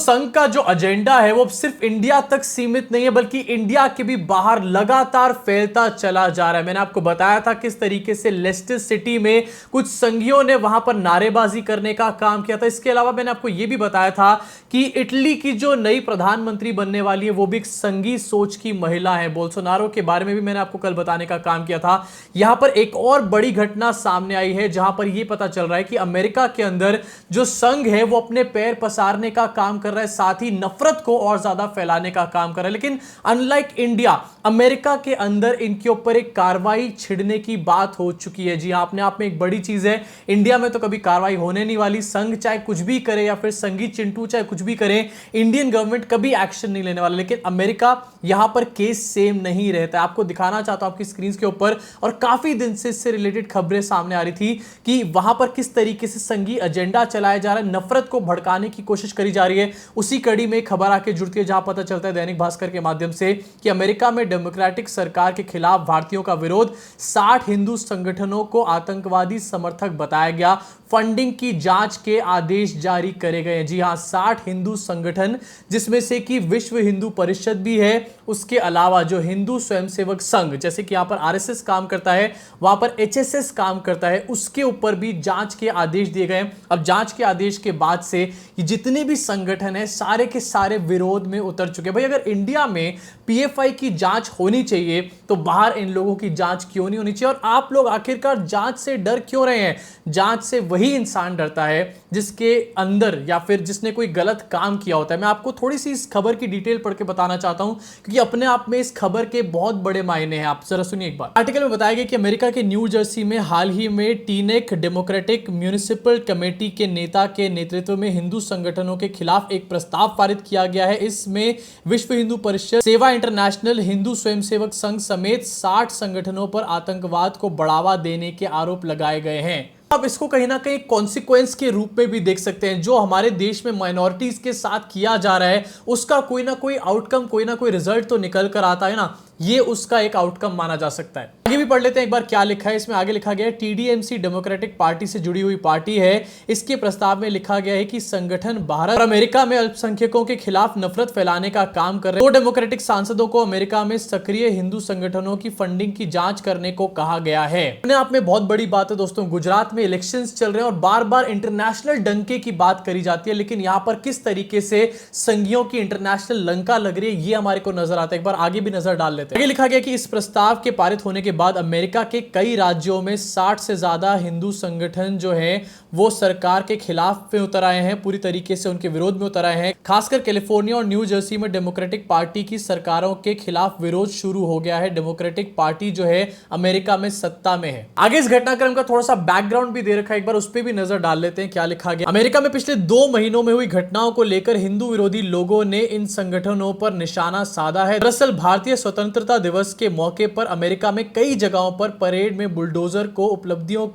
संघ का जो एजेंडा है वो सिर्फ इंडिया तक सीमित नहीं है, बल्कि इंडिया के भी बाहर लगातार फैलता चला जा रहा है। मैंने आपको बताया था किस तरीके से लेस्टर सिटी में कुछ संघियों ने वहां पर नारेबाजी करने का काम किया था। इसके अलावा मैंने आपको यह भी बताया था कि इटली की जो नई प्रधानमंत्री बनने वाली है वो भी एक संघी सोच की महिला है। बोल्सोनारो के बारे में भी मैंने आपको कल बताने का काम किया था। यहां पर एक और बड़ी घटना सामने आई है जहां पर यह पता चल रहा है कि अमेरिका के अंदर जो संघ है वो अपने पैर पसारने का काम कर रहा है, साथ ही नफरत को और ज्यादा फैलाने का काम कर रहा है। लेकिन अनलाइक इंडिया, अमेरिका के अंदर इनके ऊपर एक कार्रवाई छिड़ने की बात हो चुकी है। जी हां, अपने आप में एक बड़ी चीज है। इंडिया में तो कभी कार्रवाई होने नहीं वाली। संघ चाहे कुछ भी करे या फिर संघी चिंटू चाहे कुछ भी करे, इंडियन गवर्नमेंट कभी एक्शन नहीं लेने वाला। लेकिन अमेरिका यहां पर केस सेम नहीं रहता। आपको दिखाना चाहता हूं आपकी स्क्रीन के ऊपर, और काफी दिन से इससे रिलेटेड खबरें सामने आ रही थी कि वहां पर किस तरीके से संघी एजेंडा चलाया जा रहा है, नफरत को भड़काने की कोशिश करी जा रही है। उसी कड़ी में खबर आके जुड़ती है जहां पता चलता है दैनिक भास्कर के माध्यम से कि अमेरिका में डेमोक्रेटिक सरकार के खिलाफ भारतीयों का विरोध, 60 हिंदू संगठनों को आतंकवादी समर्थक बताया गया, फंडिंग की जांच के आदेश जारी करे गए। जी हां, 60 हिंदू संगठन, जिसमें से कि विश्व हिंदू परिषद भी है, उसके अलावा जो हिंदू स्वयंसेवक संघ, जैसे कि यहां पर आरएसएस काम करता है, वहां पर एचएसएस काम करता है, उसके ऊपर भी जांच के आदेश दिए गए। अब जांच के आदेश के बाद से ये जितने भी संगठन है सारे के सारे विरोध में उतर चुके हैं। भाई, अगर इंडिया में पीएफआई की जांच होनी चाहिए तो बाहर इन लोगों की जांच क्यों नहीं होनी चाहिए? और आप लोग आखिरकार जांच से डर क्यों रहे हैं? जांच से वही इंसान डरता है जिसके अंदर या फिर जिसने कोई गलत काम किया होता है। मैं आपको थोड़ी सी इस खबर की डिटेल पढ़ के बताना चाहता हूं, क्योंकि अपने आप में इस खबर के बहुत बड़े मायने हैं। आप जरा सुनिए एक बार। आर्टिकल में बताया गया कि अमेरिका के न्यू जर्सी में हाल ही में टीनेक डेमोक्रेटिक म्युनिसिपल कमेटी के नेता के नेतृत्व में हिंदू संगठनों के खिलाफ एक प्रस्ताव पारित किया गया है। इसमें विश्व हिंदू परिषद, सेवा इंटरनेशनल, हिंदू स्वयंसेवक संघ समेत 60 संगठनों पर आतंकवाद को बढ़ावा देने के आरोप लगाए गए हैं। आप इसको कहीं ना कहीं कॉन्सिक्वेंस के रूप में भी देख सकते हैं। जो हमारे देश में माइनॉरिटीज के साथ किया जा रहा है उसका कोई ना कोई आउटकम, कोई ना कोई रिजल्ट तो निकल कर आता है ना, ये उसका एक आउटकम माना जा सकता है। आगे भी पढ़ लेते हैं एक बार क्या लिखा है। इसमें आगे लिखा गया है, टीडीएमसी डेमोक्रेटिक पार्टी से जुड़ी हुई पार्टी है। इसके प्रस्ताव में लिखा गया है कि संगठन भारत और अमेरिका में अल्पसंख्यकों के खिलाफ नफरत फैलाने का काम कर रहे हैं। 2 डेमोक्रेटिक सांसदों को अमेरिका में सक्रिय हिंदू संगठनों की फंडिंग की जांच करने को कहा गया है। अपने आप में बहुत बड़ी बात है दोस्तों। गुजरात में इलेक्शंस चल रहे हैं और बार बार इंटरनेशनल डंके की बात करी जाती है, लेकिन यहां पर किस तरीके से संघियों की इंटरनेशनल लंका लग रही है ये हमारे को नजर आता है। एक बार आगे भी नजर डाल लेते हैं। आगे लिखा गया कि इस प्रस्ताव के पारित होने के बाद अमेरिका के कई राज्यों में 60 से ज्यादा हिंदू संगठन जो है वो सरकार के खिलाफ में उतर आए हैं, पूरी तरीके से उनके विरोध में उतर आए हैं। खासकर कैलिफोर्निया और न्यू जर्सी में डेमोक्रेटिक पार्टी की सरकारों के खिलाफ विरोध शुरू हो गया है। डेमोक्रेटिक पार्टी जो है अमेरिका में सत्ता में है। आगे इस घटनाक्रम का थोड़ा सा बैकग्राउंड भी दे रखा है, एक बार उस पर भी नजर डाल लेते हैं क्या लिखा गया। अमेरिका में पिछले 2 महीनों में हुई घटनाओं को लेकर हिंदू विरोधी लोगों ने इन संगठनों पर निशाना साधा है। दरअसल भारतीय स्वतंत्रता दिवस के मौके पर अमेरिका में कई जगहों पर परेड में बुलडोजर को उपलब्धियों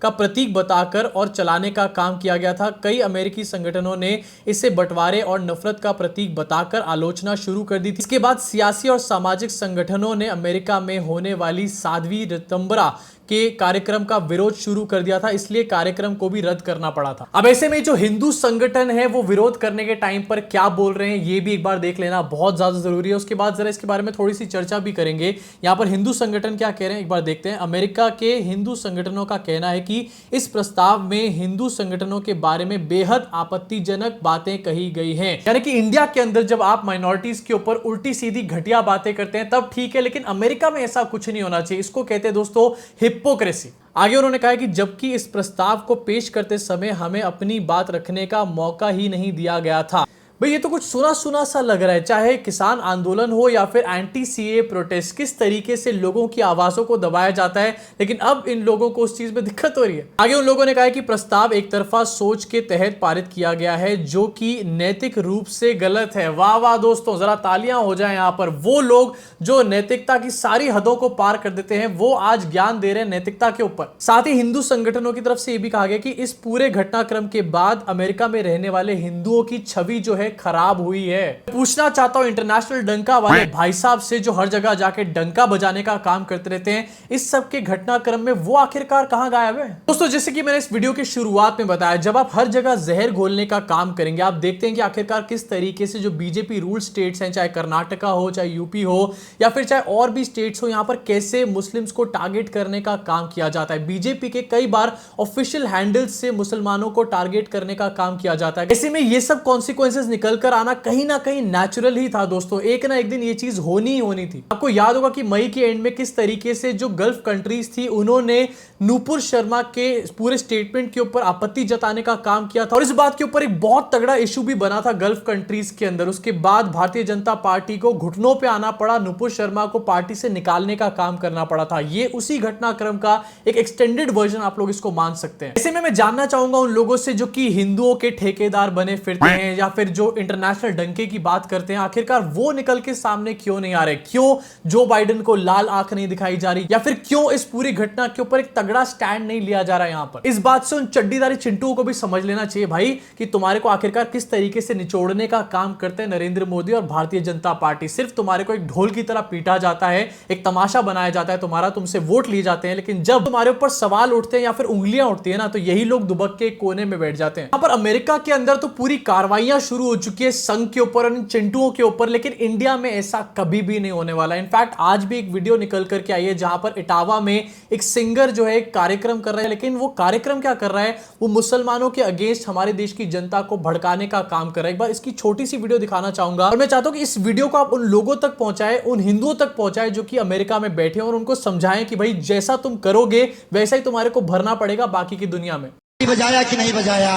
का प्रतीक बताकर और चलाने का काम किया गया था। कई अमेरिकी संगठनों ने इसे बंटवारे और नफरत का प्रतीक बताकर आलोचना शुरू कर दी थी। इसके बाद सियासी और सामाजिक संगठनों ने अमेरिका में होने वाली साध्वी ऋतंबरा के कार्यक्रम का विरोध शुरू कर दिया था, इसलिए कार्यक्रम को भी रद्द करना पड़ा था। अब ऐसे में जो हिंदू संगठन है वो विरोध करने के टाइम पर क्या बोल रहे हैं ये भी एक बार देख लेना बहुत ज्यादा जरूरी है। उसके बाद जरा इसके बारे में थोड़ी सी चर्चा भी करेंगे। यहां पर हिंदू संगठन क्या कह रहे हैं एक बार देखते हैं। अमेरिका के हिंदू संगठनों का कहना है कि इस प्रस्ताव में हिंदू संगठनों के बारे में बेहद आपत्तिजनक बातें कही गई हैं। यानी कि इंडिया के अंदर जब आप माइनॉरिटीज के ऊपर उल्टी सीधी घटिया बातें करते हैं तब ठीक है, लेकिन अमेरिका में ऐसा कुछ नहीं होना चाहिए। इसको कहते हैं दोस्तों हिपोक्रेसी। आगे उन्होंने कहा कि जबकि इस प्रस्ताव को पेश करते समय हमें अपनी बात रखने का मौका ही नहीं दिया गया था। भाई ये तो कुछ सुना सुना सा लग रहा है। चाहे किसान आंदोलन हो या फिर एंटी सीए प्रोटेस्ट, किस तरीके से लोगों की आवाजों को दबाया जाता है, लेकिन अब इन लोगों को उस चीज में दिक्कत हो रही है। आगे उन लोगों ने कहा कि प्रस्ताव एक तरफा सोच के तहत पारित किया गया है जो कि नैतिक रूप से गलत है। वाह वाह दोस्तों, जरा तालियां हो जाए यहां पर। वो लोग जो नैतिकता की सारी हदों को पार कर देते हैं वो आज ज्ञान दे रहे हैं नैतिकता के ऊपर। साथ ही हिंदू संगठनों की तरफ से यह भी कहा गया कि इस पूरे घटनाक्रम के बाद अमेरिका में रहने वाले हिंदुओं की छवि जो है है खराब हुई है। पूछना चाहता हूं इंटरनेशनल डंका वाले भाई साहब से, जो हर जगह जाके डंका बजाने का काम करते रहते हैं, इस सब के घटनाक्रम में वो आखिरकार कहां गायब है? दोस्तों, जैसे कि मैंने इस वीडियो की शुरुआत में बताया, जब आप हर जगह जहर घोलने का काम करेंगे, आप देखते हैं कि आखिरकार किस तरीके से जो बीजेपी रूल स्टेट्स हैं, चाहे कर्नाटका हो, चाहे यूपी हो, या फिर चाहे और भी स्टेट्स हो, यहां पर कैसे मुस्लिम्स को टारगेट करने का काम किया जाता है। बीजेपी के कई बार ऑफिशियल हैंडल्स से मुसलमानों को टारगेट करने का काम किया जाता है। ऐसे में ये सब कॉन्सिक्वेंसेस निकल कर आना कहीं ना कहीं नेचुरल ही था दोस्तों। एक ना एक दिन ये चीज होनी ही होनी थी। आपको याद होगा कि मई के एंड में किस तरीके से जो गल्फ कंट्रीज थी, उन्होंने नूपुर शर्मा के पूरे स्टेटमेंट के ऊपर आपत्ति जताने का काम किया था, और इस बात के ऊपर एक बहुत तगड़ा इशू भी बना था गल्फ कंट्रीज के अंदर। उसके बाद भारतीय जनता पार्टी को घुटनों पे आना पड़ा, नूपुर शर्मा को पार्टी से निकालने का काम करना पड़ा था। ये उसी घटनाक्रम का एक एक्सटेंडेड वर्जन आप लोग इसको मान सकते हैं। ऐसे में मैं जानना चाहूंगा उन लोगों से जो कि हिंदुओं के ठेकेदार बने फिरते हैं, या फिर जो इंटरनेशनल डंके की बात करते हैं, आखिरकार वो निकल के सामने क्यों नहीं आ रहे? क्यों जो बाइडेन को लाल आंख नहीं दिखाई जा रही, या फिर क्यों इस पूरी घटना के ऊपर एक तगड़ा स्टैंड नहीं लिया जा रहा है? यहां पर इस बात से उन चड्डीदारी चिंटुओं को भी समझ लेना चाहिए भाई, कि तुम्हारे को आखिरकार किस तरीके से निचोड़ने का काम करते हैं नरेंद्र मोदी और भारतीय जनता पार्टी। सिर्फ तुम्हारे को एक ढोल की तरह पीटा जाता है, एक तमाशा बनाया जाता है तुम्हारा, तुमसे वोट लिए जाते हैं, लेकिन जब तुम्हारे ऊपर सवाल उठते हैं या फिर उंगलियां उठती है ना, तो यही लोग दुबक के कोने में बैठ जाते हैं। यहां पर अमेरिका के अंदर तो पूरी कार्रवाइयां शुरू हो चुकी है संघ के ऊपर और इन चिंटुओं के ऊपर, लेकिन इंडिया में ऐसा कभी भी नहीं होने वाला। इनफैक्ट आज भी एक वीडियो निकल करके आई है जहां पर इटावा में एक सिंगर जो है एक कार्यक्रम कर रहा है, लेकिन वो कार्यक्रम क्या कर रहा है, वो मुसलमानों के अगेंस्ट हमारे देश की जनता को भड़काने का काम कर रहा है। एक बार इसकी छोटी सी वीडियो दिखाना चाहूंगा, और मैं चाहता हूं कि इस वीडियो को आप उन लोगों तक पहुंचाएं, उन हिंदुओं तक पहुंचाएं जो कि अमेरिका में बैठे हैं, और उनको समझाएं कि भाई जैसा तुम करोगे वैसा ही तुम्हारे को भरना पड़ेगा बाकी की दुनिया में। बजाया कि नहीं बजाया,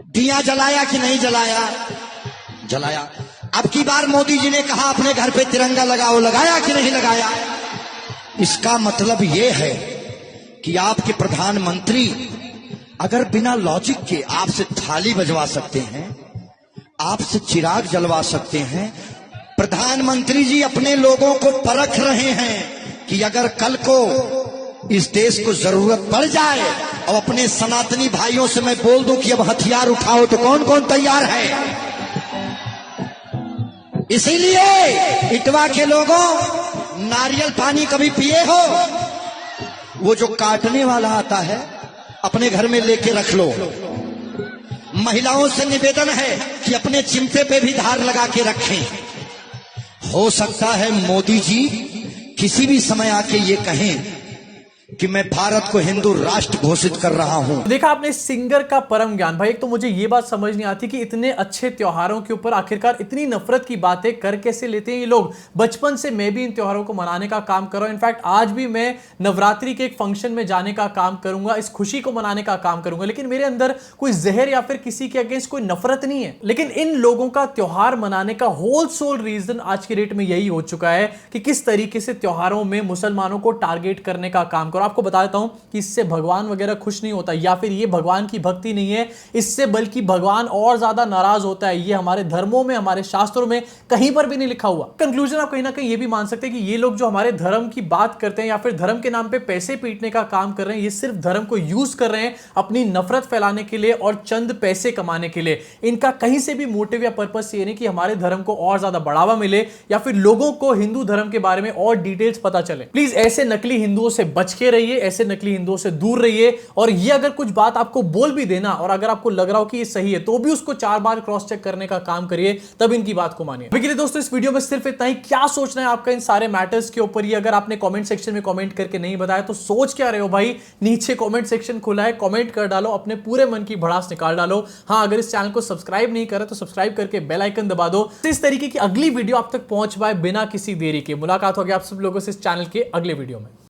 दिया जलाया कि नहीं जलाया, जलाया। अब की बार मोदी जी ने कहा अपने घर पे तिरंगा लगाओ, लगाया कि नहीं लगाया? इसका मतलब यह है कि आपके प्रधानमंत्री अगर बिना लॉजिक के आपसे थाली बजवा सकते हैं, आपसे चिराग जलवा सकते हैं, प्रधानमंत्री जी अपने लोगों को परख रहे हैं कि अगर कल को इस देश को जरूरत पड़ जाए और अपने सनातनी भाइयों से मैं बोल दूं कि अब हथियार उठाओ, तो कौन कौन तैयार है? इसीलिए इटवा के लोगों, नारियल पानी कभी पिए हो? वो जो काटने वाला आता है अपने घर में लेके रख लो। महिलाओं से निवेदन है कि अपने चिमटे पे भी धार लगा के रखें। हो सकता है मोदी जी किसी भी समय आके ये कहें कि मैं भारत को हिंदू राष्ट्र घोषित कर रहा हूं। देखा आपने सिंगर का परम ज्ञान। भाई एक तो मुझे ये बात समझ नहीं आती कि इतने अच्छे त्योहारों के ऊपर आखिरकार इतनी नफरत की बातें कर कैसे लेते हैं ये लोग। बचपन से मैं भी इन त्योहारों को मनाने का काम कर रहा हूं। इनफैक्ट आज भी मैं नवरात्रि के एक फंक्शन में जाने का काम करूंगा, इस खुशी को मनाने का काम करूंगा, लेकिन मेरे अंदर कोई जहर या फिर किसी के अगेंस्ट कोई नफरत नहीं है। लेकिन इन लोगों का त्योहार मनाने का होल सोल रीजन आज के डेट में यही हो चुका है कि किस तरीके से त्योहारों में मुसलमानों को टारगेट करने का काम करो। आपको बता देता हूं कि इससे भगवान वगैरह खुश नहीं होता, या फिर ये भगवान की भक्ति नहीं है, इससे बल्कि भगवान और ज्यादा नाराज होता है। ये हमारे धर्मों में, हमारे शास्त्रों में कहीं पर भी नहीं लिखा हुआ। कंक्लूजन आप कहीं ना कहीं ये भी मान सकते हैं कि ये लोग जो हमारे धर्म की बात करते हैं या फिर धर्म के नाम पे पैसे पीटने का काम कर रहे हैं, ये सिर्फ धर्म को यूज कर रहे हैं अपनी नफरत फैलाने के लिए और चंद पैसे कमाने के लिए। इनका कहीं से भी मोटिव या पर्पस ये नहीं कि हमारे धर्म को और ज्यादा बढ़ावा मिले या फिर लोगों को हिंदू धर्म के बारे में और डिटेल्स पता चले। प्लीज ऐसे नकली हिंदुओं से बच के रहिए, ऐसे नकली हिंदुओं से दूर रहिए, और ये अगर कुछ बात आपको बोल भी देना और अगर आपको लग रहा हो कि ये सही है तो भी उसको 4 बार क्रॉस चेक करने का काम करिए, तब इनकी बात को मानिए। अभी के लिए दोस्तों इस वीडियो में सिर्फ इतना ही। क्या सोचना है आपका इन सारे मैटर्स के ऊपर, ये अगर आपने कमेंट सेक्शन में कमेंट करके नहीं बताया तो सोच क्या रहे हो भाई? नीचे कमेंट सेक्शन खुला है, कमेंट कर डालो, अपने पूरे मन की भड़ास निकाल डालो। हाँ, अगर इस चैनल को सब्सक्राइब नहीं करा तो सब्सक्राइब करके बेल आइकन दबा दो, तो इस तरीके की अगली वीडियो आप तक पहुंच पाए बिना किसी देरी के। मुलाकात होगी आप सब लोगों से इस चैनल के अगले वीडियो में।